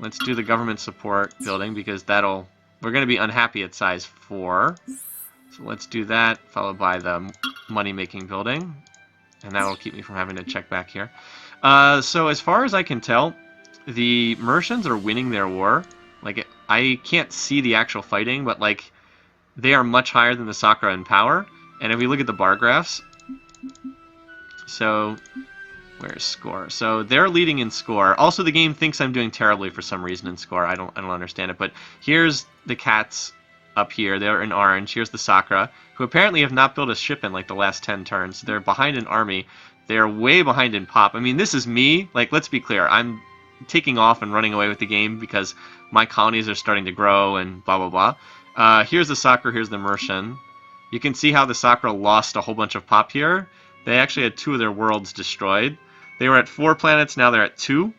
Let's do the government support building, because we're going to be unhappy at size 4. So let's do that, followed by the money-making building. And that will keep me from having to check back here. So as far as I can tell, the Mercians are winning their war. Like, I can't see the actual fighting, but, like, they are much higher than the Sakura in power. And if we look at the bar graphs, so where's score? So they're leading in score. Also, the game thinks I'm doing terribly for some reason in score. I don't understand it. But here's the cats up here. They're in orange. Here's the Sakura, who apparently have not built a ship in like the last 10 turns. They're behind in army. They're way behind in pop. I mean, this is me. Like, let's be clear. I'm taking off and running away with the game because my colonies are starting to grow and blah, blah, blah. Here's the Sakura. Here's the Mercian. You can see how the Sakura lost a whole bunch of pop here. They actually had 2 of their worlds destroyed. They were at 4 planets, now they're at 2.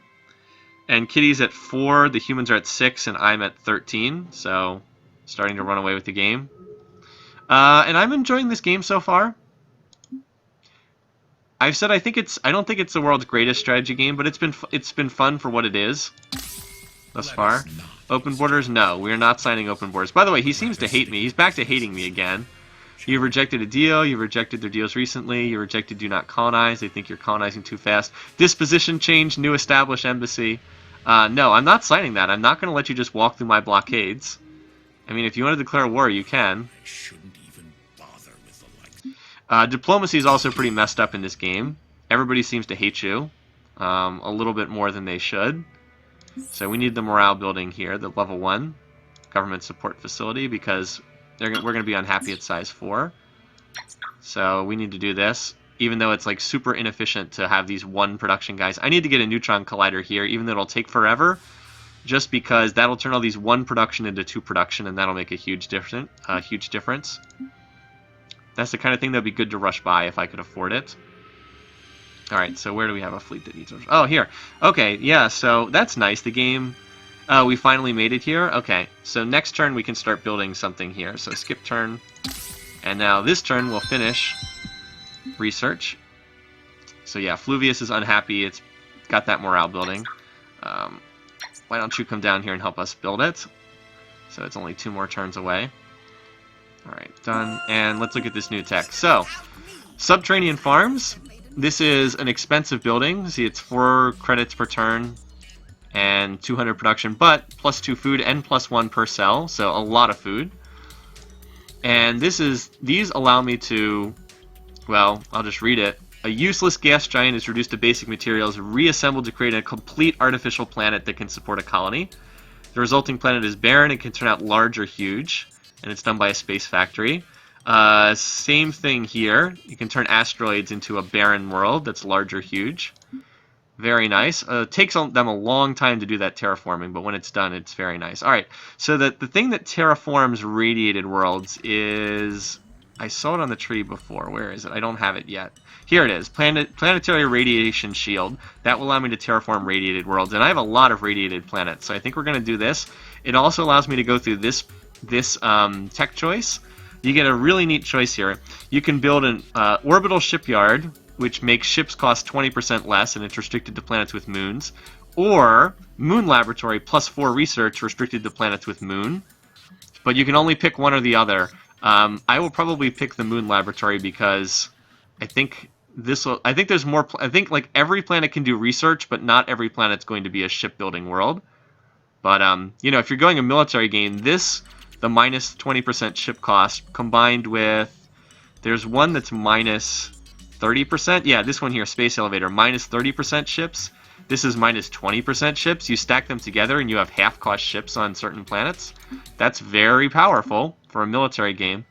And Kitty's at 4, the humans are at 6, and I'm at 13. So, starting to run away with the game. And I'm enjoying this game so far. I've said I don't think it's the world's greatest strategy game, but it's been fun for what it is thus far. Open borders? No, we are not signing open borders. By the way, he seems to hate me. He's back to hating me again. You've rejected a deal. You've rejected their deals recently. You rejected do not colonize. They think you're colonizing too fast. Disposition change, new established embassy. No, I'm not signing that. I'm not going to let you just walk through my blockades. I mean, if you want to declare war, you can. I shouldn't even bother with the like. Diplomacy is also pretty messed up in this game. Everybody seems to hate you a little bit more than they should. So we need the morale building here, the level 1 government support facility, because we're going to be unhappy at size 4. So we need to do this, even though it's like super inefficient to have these 1 production guys. I need to get a Neutron Collider here, even though it'll take forever, just because that'll turn all these 1 production into 2 production, and that'll make a huge difference. That's the kind of thing that would be good to rush by if I could afford it. Alright, so where do we have a fleet that needs... Oh, here. Okay, yeah, so that's nice. The game... we finally made it here. Okay, so next turn we can start building something here. So skip turn. And now this turn we'll finish research. So yeah, Fluvius is unhappy. It's got that morale building. Why don't you come down here and help us build it? So it's only 2 more turns away. Alright, done. And let's look at this new tech. So, Subterranean Farms. This is an expensive building. See, it's 4 credits per turn and 200 production, but plus 2 food and plus 1 per cell, so a lot of food. And these allow me to, well, I'll just read it. A useless gas giant is reduced to basic materials, reassembled to create a complete artificial planet that can support a colony. The resulting planet is barren and can turn out large or huge, and it's done by a space factory. Same thing here. You can turn asteroids into a barren world that's large or huge. Very nice. It takes them a long time to do that terraforming, but when it's done, it's very nice. All right, so the thing that terraforms radiated worlds is... I saw it on the tree before. Where is it? I don't have it yet. Here it is. Planetary Radiation Shield. That will allow me to terraform radiated worlds, and I have a lot of radiated planets, so I think we're going to do this. It also allows me to go through this tech choice. You get a really neat choice here. You can build an orbital shipyard, which makes ships cost 20% less, and it's restricted to planets with moons. Or Moon Laboratory plus 4 research, restricted to planets with moon. But you can only pick one or the other. I will probably pick the Moon Laboratory because I think there's more. I think like every planet can do research, but not every planet's going to be a shipbuilding world. But you know, if you're going a military game, the minus 20% ship cost combined with, there's one that's minus 30%. Yeah, this one here, Space Elevator, minus 30% ships. This is minus 20% ships. You stack them together and you have half-cost ships on certain planets. That's very powerful for a military game.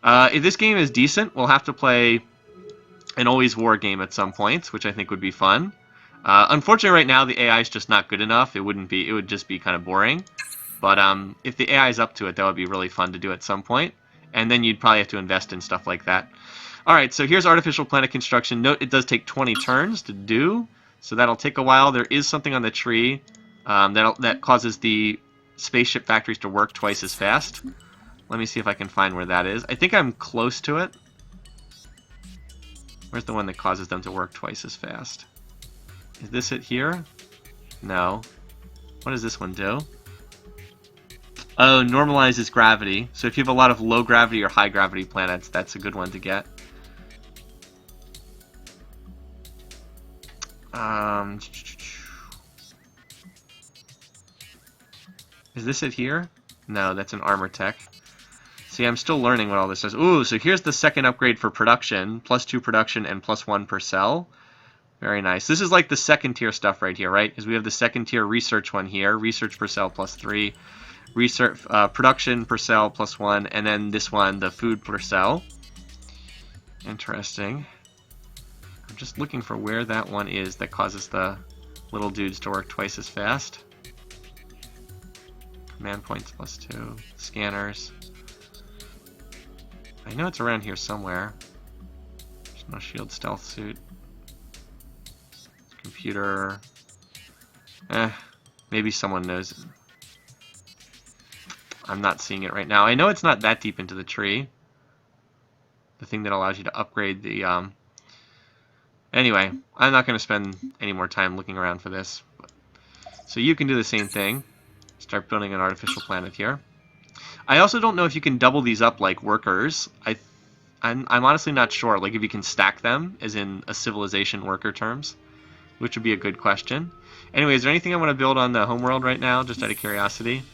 If this game is decent, we'll have to play an Always War game at some point, which I think would be fun. Unfortunately, right now, the AI is just not good enough. It would just be kind of boring. But if the AI is up to it, that would be really fun to do at some point. And then you'd probably have to invest in stuff like that. Alright, so here's artificial planet construction. Note it does take 20 turns to do, so that'll take a while. There is something on the tree that causes the spaceship factories to work twice as fast. Let me see if I can find where that is. I think I'm close to it. Where's the one that causes them to work twice as fast? Is this it here? No. What does this one do? Oh, normalizes gravity. So if you have a lot of low gravity or high gravity planets, that's a good one to get. Is this it here? No, that's an armor tech. See, I'm still learning what all this does. Ooh, so here's the second upgrade for production. +2 production and +1 per cell. Very nice. This is like the second tier stuff right here, right? Because we have the second tier research one here. Research per cell +3. Research production per cell +1. And then this one, the food per cell. Interesting. I'm just looking for where that one is that causes the little dudes to work twice as fast. Command points +2. Scanners. I know it's around here somewhere. There's no shield stealth suit. Computer. Maybe someone knows it. I'm not seeing it right now. I know it's not that deep into the tree. The thing that allows you to upgrade the... Anyway, I'm not going to spend any more time looking around for this. So you can do the same thing. Start building an artificial planet here. I also don't know if you can double these up like workers. I'm honestly not sure. Like if you can stack them, as in a civilization worker terms, which would be a good question. Anyway, is there anything I want to build on the homeworld right now, just out of curiosity?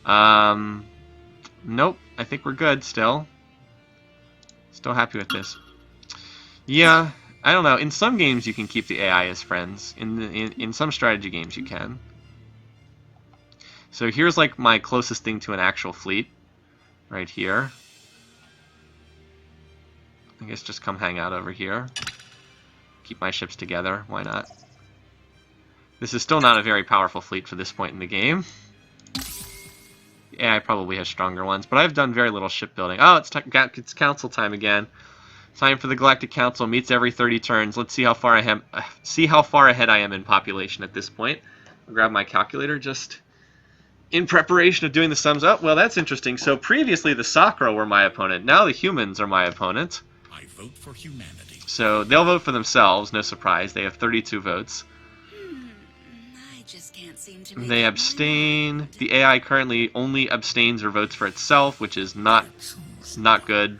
Nope. I think we're good still. Still happy with this. Yeah, I don't know. In some games you can keep the AI as friends. In some strategy games you can. So here's like my closest thing to an actual fleet. Right here. I guess just come hang out over here. Keep my ships together. Why not? This is still not a very powerful fleet for this point in the game. The AI probably has stronger ones, but I've done very little shipbuilding. Oh, it's council time again. Time for the Galactic Council. Meets every 30 turns. Let's see how far ahead I am in population at this point. I'll grab my calculator just in preparation of doing the sums up. Well, that's interesting. So previously the Sakra were my opponent. Now the humans are my opponent. I vote for humanity. So they'll vote for themselves. No surprise. They have 32 votes. I just can't seem to make They up abstain. The AI currently only abstains or votes for itself, which is not good.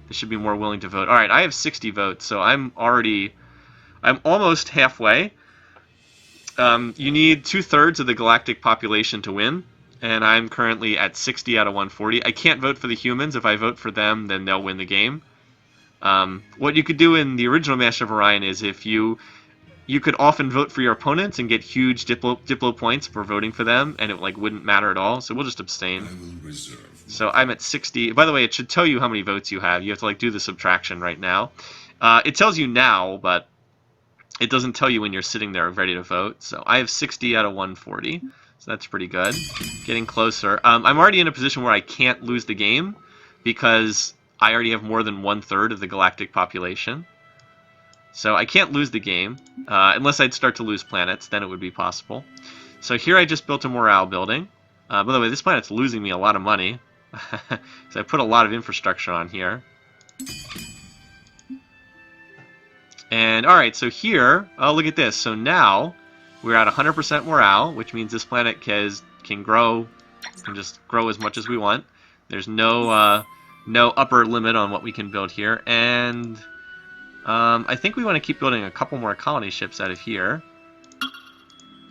They should be more willing to vote. All right, I have 60 votes, so I'm almost halfway. You need 2/3 of the galactic population to win, and I'm currently at 60 out of 140. I can't vote for the humans. If I vote for them, then they'll win the game. What you could do in the original Master of Orion is if you could often vote for your opponents and get huge Diplo points for voting for them, and it like wouldn't matter at all. So we'll just abstain. I will reserve. So I'm at 60. By the way, it should tell you how many votes you have. You have to like do the subtraction right now. It tells you now, but it doesn't tell you when you're sitting there ready to vote. So I have 60 out of 140. So that's pretty good. Getting closer. I'm already in a position where I can't lose the game because I already have more than 1/3 of the galactic population. So I can't lose the game unless I'd start to lose planets. Then it would be possible. So here I just built a morale building. By the way, this planet's losing me a lot of money. So I put a lot of infrastructure on here. And alright, so here, oh look at this. So now we're at 100% morale, which means this planet can grow, can just grow as much as we want. There's no upper limit on what we can build here. And I think we want to keep building a couple more colony ships out of here.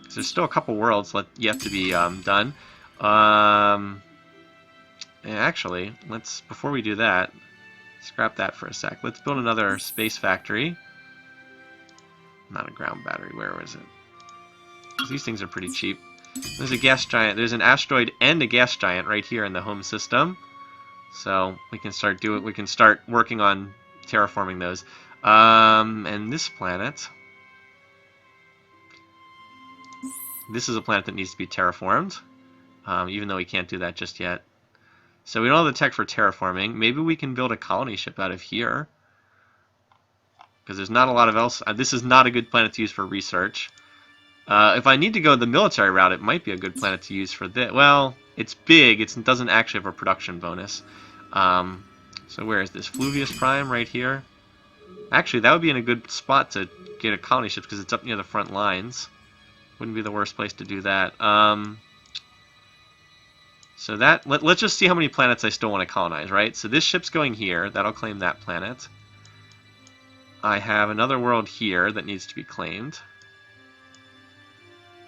So there's still a couple worlds yet to be done. Actually, before we do that, scrap that for a sec. Let's build another space factory. Not a ground battery. Where is it? 'Cause these things are pretty cheap. There's a gas giant. There's an asteroid and a gas giant right here in the home system. So we can start We can start working on terraforming those. And this planet. This is a planet that needs to be terraformed, even though we can't do that just yet. So we don't have the tech for terraforming. Maybe we can build a colony ship out of here. Because there's not a lot of else. This is not a good planet to use for research. If I need to go the military route, it might be a good planet to use for this. Well, it's big. It doesn't actually have a production bonus. So where is this? Fluvius Prime right here. Actually, that would be in a good spot to get a colony ship because it's up near the front lines. Wouldn't be the worst place to do that. So let's just see how many planets I still want to colonize, right? So this ship's going here. That'll claim that planet. I have another world here that needs to be claimed.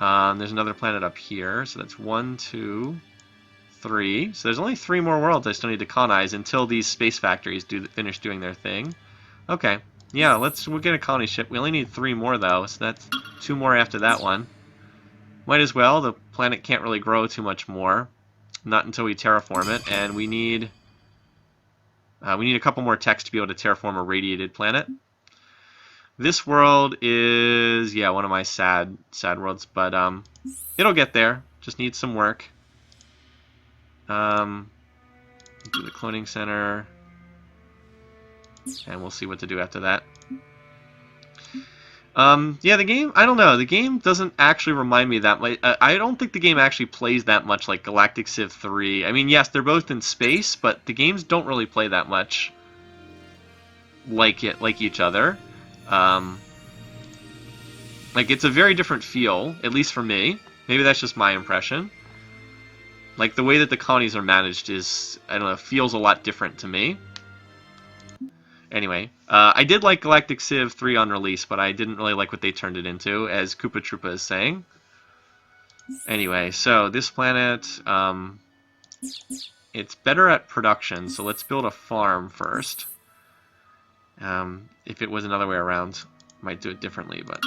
There's another planet up here. So that's 1, 2, 3. So there's only 3 more worlds I still need to colonize until these space factories finish doing their thing. Okay. Yeah, we'll get a colony ship. We only need 3 more though, so that's 2 more after that one. Might as well. The planet can't really grow too much more. Not until we terraform it, and we need a couple more techs to be able to terraform a radiated planet. This world is, yeah, one of my sad worlds, but it'll get there. Just needs some work. Do the cloning center, and we'll see what to do after that. Yeah, the game, I don't know. The game doesn't actually remind me that much. I don't think the game actually plays that much like Galactic Civ 3. I mean, yes, they're both in space, but the games don't really play that much like each other. Like, it's a very different feel, at least for me. Maybe that's just my impression. Like, the way that the colonies are managed is, I don't know, feels a lot different to me. Anyway, I did like Galactic Civ 3 on release, but I didn't really like what they turned it into, as Koopa Troopa is saying. Anyway, so this planet, it's better at production, so let's build a farm first. If it was another way around, I might do it differently, but...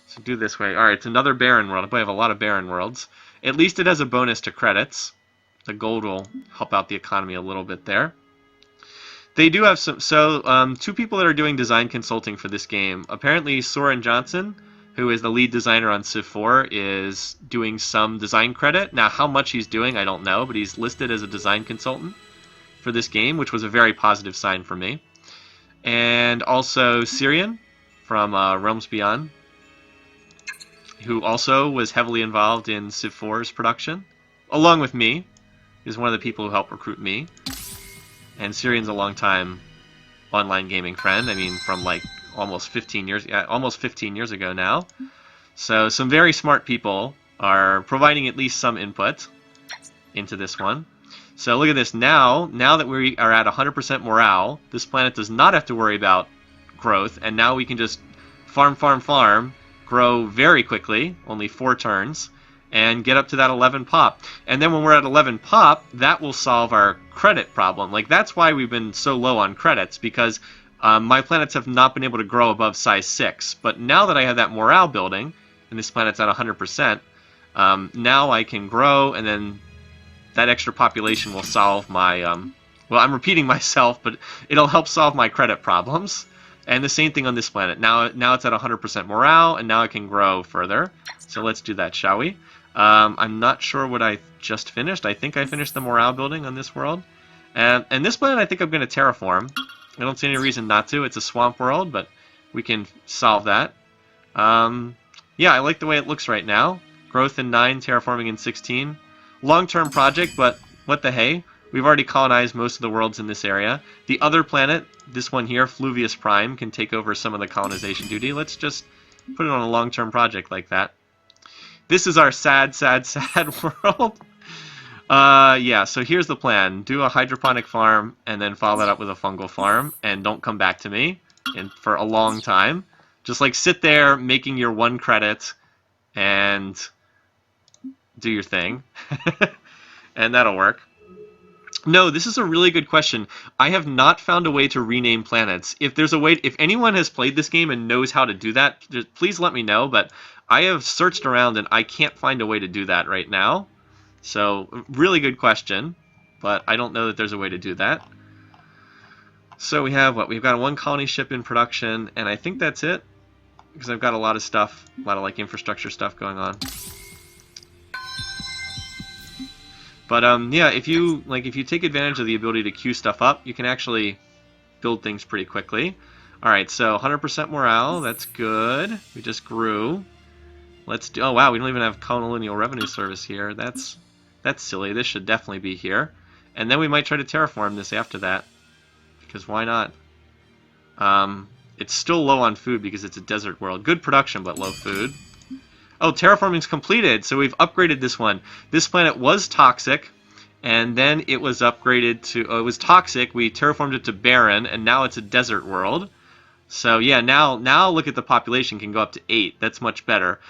So do this way. Alright, it's another barren world. I have a lot of barren worlds. At least it has a bonus to credits. The gold will help out the economy a little bit there. They do have some... So, 2 people that are doing design consulting for this game. Apparently, Soren Johnson, who is the lead designer on Civ 4, is doing some design credit. Now, how much he's doing, I don't know, but he's listed as a design consultant for this game, which was a very positive sign for me. And also Syrian from Realms Beyond, who also was heavily involved in Civ 4's production, along with me. He's one of the people who helped recruit me. And Syrian's a long-time online gaming friend. I mean, from like almost 15 years ago now. So some very smart people are providing at least some input into this one. So look at this now. Now that we are at 100% morale, this planet does not have to worry about growth, and now we can just farm, grow very quickly, only 4 turns, and get up to that 11 pop. And then when we're at 11 pop, that will solve our credit problem. Like, that's why we've been so low on credits, because my planets have not been able to grow above size 6. But now that I have that morale building, and this planet's at 100%, now I can grow, and then that extra population will solve my... well, I'm repeating myself, but it'll help solve my credit problems. And the same thing on this planet. Now it's at 100% morale, and now I can grow further. So let's do that, shall we? I'm not sure what I just finished. I think I finished the morale building on this world. And this planet I think I'm going to terraform. I don't see any reason not to. It's a swamp world, but we can solve that. Yeah, I like the way it looks right now. Growth in 9, terraforming in 16. Long-term project, but what the hey? We've already colonized most of the worlds in this area. The other planet, this one here, Fluvius Prime, can take over some of the colonization duty. Let's just put it on a long-term project like that. This is our sad world. Yeah, so here's the plan. Do a hydroponic farm, and then follow that up with a fungal farm, and don't come back to me for a long time. Just like sit there making your 1 credit, and do your thing. And that'll work. No, this is a really good question. I have not found a way to rename planets. If there's a way, if anyone has played this game and knows how to do that, just please let me know. But I have searched around and I can't find a way to do that right now. So, really good question, but I don't know that there's a way to do that. So we have what? We've got 1 colony ship in production, and I think that's it, because I've got a lot of stuff, a lot of like infrastructure stuff going on. But yeah, if you take advantage of the ability to queue stuff up, you can actually build things pretty quickly. All right, so 100% morale, that's good. We just grew. Let's do. Oh wow, we don't even have colonial revenue service here. That's silly. This should definitely be here. And then we might try to terraform this after that, because why not? It's still low on food because it's a desert world. Good production, but low food. Oh, terraforming's completed, so we've upgraded this one. This planet was toxic, and then it was upgraded to... Oh, it was toxic, we terraformed it to barren, and now it's a desert world. So yeah, now look at the population can go up to 8. That's much better.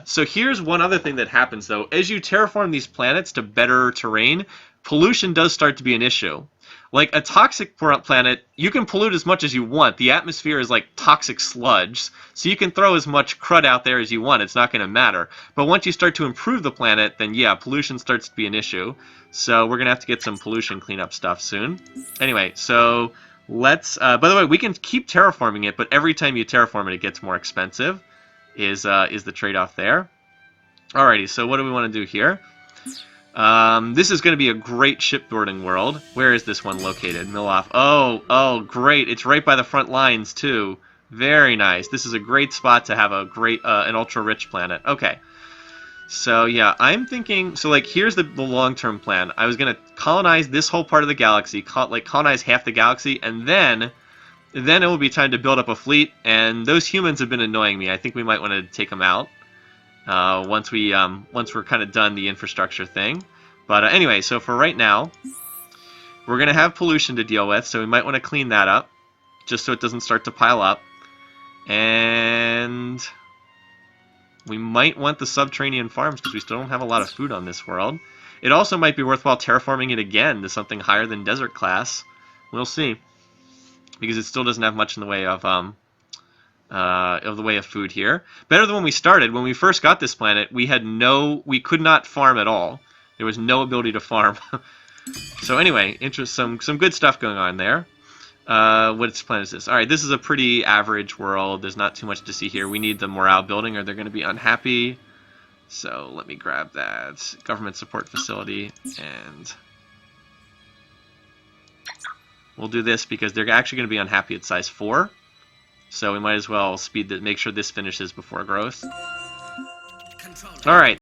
So here's one other thing that happens though. As you terraform these planets to better terrain, pollution does start to be an issue. Like a toxic planet, you can pollute as much as you want. The atmosphere is like toxic sludge, so you can throw as much crud out there as you want. It's not going to matter. But once you start to improve the planet, then yeah, pollution starts to be an issue. So we're going to have to get some pollution cleanup stuff soon. Anyway, so let's... by the way, we can keep terraforming it, but every time you terraform it, it gets more expensive, is the trade-off there. Alrighty, so what do we want to do here? This is going to be a great shipbuilding world. Where is this one located? Miloff. Oh, great. It's right by the front lines, too. Very nice. This is a great spot to have a great, an ultra-rich planet. Okay. So, yeah, I'm thinking... So, like, here's the long-term plan. I was going to colonize this whole part of the galaxy, colonize half the galaxy, and then it will be time to build up a fleet, and those humans have been annoying me. I think we might want to take them out. Once we're kind of done the infrastructure thing. But anyway, so for right now, we're going to have pollution to deal with, so we might want to clean that up, just so it doesn't start to pile up. And we might want the subterranean farms, because we still don't have a lot of food on this world. It also might be worthwhile terraforming it again to something higher than desert class. We'll see. Because it still doesn't have much in the way of food here. Better than when we started. When we first got this planet, we could not farm at all. There was no ability to farm. So anyway, some good stuff going on there. What planet is this? All right, this is a pretty average world. There's not too much to see here. We need the morale building, or they're going to be unhappy. So let me grab that government support facility, and we'll do this because they're actually going to be unhappy at size 4. So we might as well make sure this finishes before growth. All right.